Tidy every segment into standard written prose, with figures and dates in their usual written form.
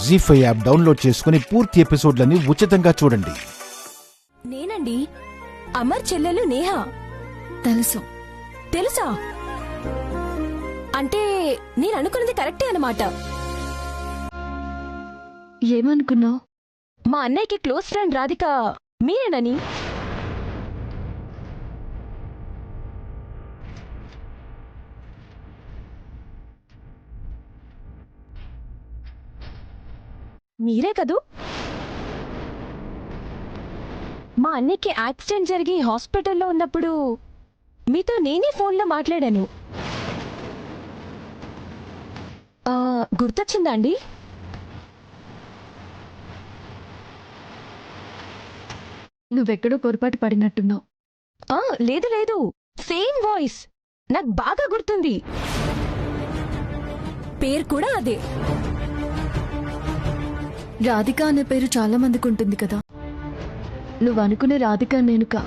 జీ5 app download చేసుకుని పూర్తి ఎపిసోడ్లని ఉచితంగా చూడండి. నేనండి అమర్ చెల్లెలు నేహ. తెలుసా? అంటే నేను అనుకున్నది కరెక్టే అన్నమాట. ఏమనుకున్నావు? మా అన్నయ్యకి క్లోజ్ ఫ్రెండ్ రాధిక మీరేనని. మీరే కదూ? మా అన్నయ్యకి యాక్సిడెంట్ జరిగి హాస్పిటల్లో ఉన్నప్పుడు మీతో నేనే ఫోన్లో మాట్లాడాను. గుర్తొచ్చిందా అండి? నువ్వెక్కడో పొరపాటు పడినట్టున్నావు. లేదు, సేమ్ వాయిస్ నాకు బాగా గుర్తుంది. పేరు కూడా అదే. రాధిక అనే పేరు చాలా మందికి ఉంటుంది కదా. నువ్వు అనుకునే రాధిక నేనుకా?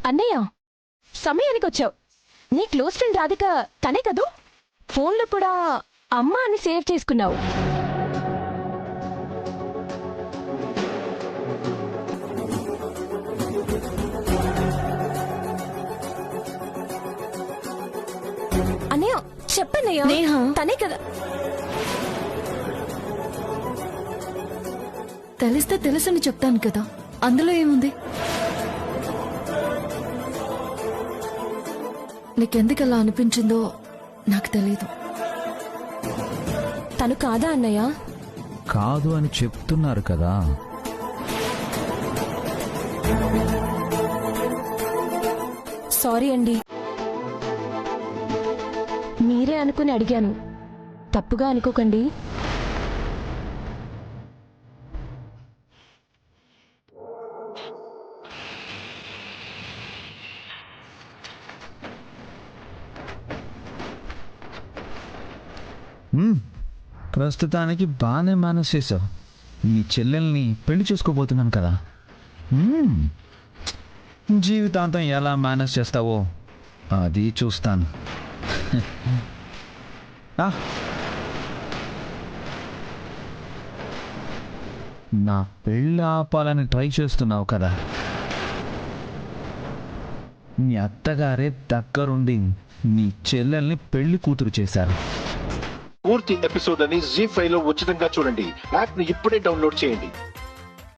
అన్నయ్య, సమయానికి వచ్చావు. నీ క్లోజ్ ఫ్రెండ్ రాధిక తనే కదూ? ఫోన్లో కూడా అమ్మ అని సేవ్ చేసుకున్నావు. అన్నయ్య చెప్పన్నయ్య, నేహ తనే కదా. తెలిస్తే తెలుసని చెప్తాను కదా, అందులో ఏముంది? నీకెందుకలా అనిపించిందో నాకు తెలీదు. తను కాదా అన్నయ్య? కాదు అని చెప్తున్నారు కదా. సారీ అండి, మీరే అనుకుని అడిగాను. తప్పుగా అనుకోకండి. ప్రస్తుతానికి బాగానే మేనేజ్ చేసావు. నీ చెల్లెల్ని పెళ్లి చేసుకోబోతున్నాను కదా. జీవితాంతం ఎలా మేనేజ్ చేస్తావో అది చూస్తాను. నా పెళ్ళి ఆపాలని ట్రై చేస్తున్నావు కదా. నీ అత్తగారే దగ్గరుండి నీ చెల్లెల్ని పెళ్లి కూతురు చేశారు. పూర్తి ఎపిసోడ్లని జీ5 లో ఉచితంగా చూడండి. యాప్ ని ఇప్పుడే డౌన్లోడ్ చేయండి.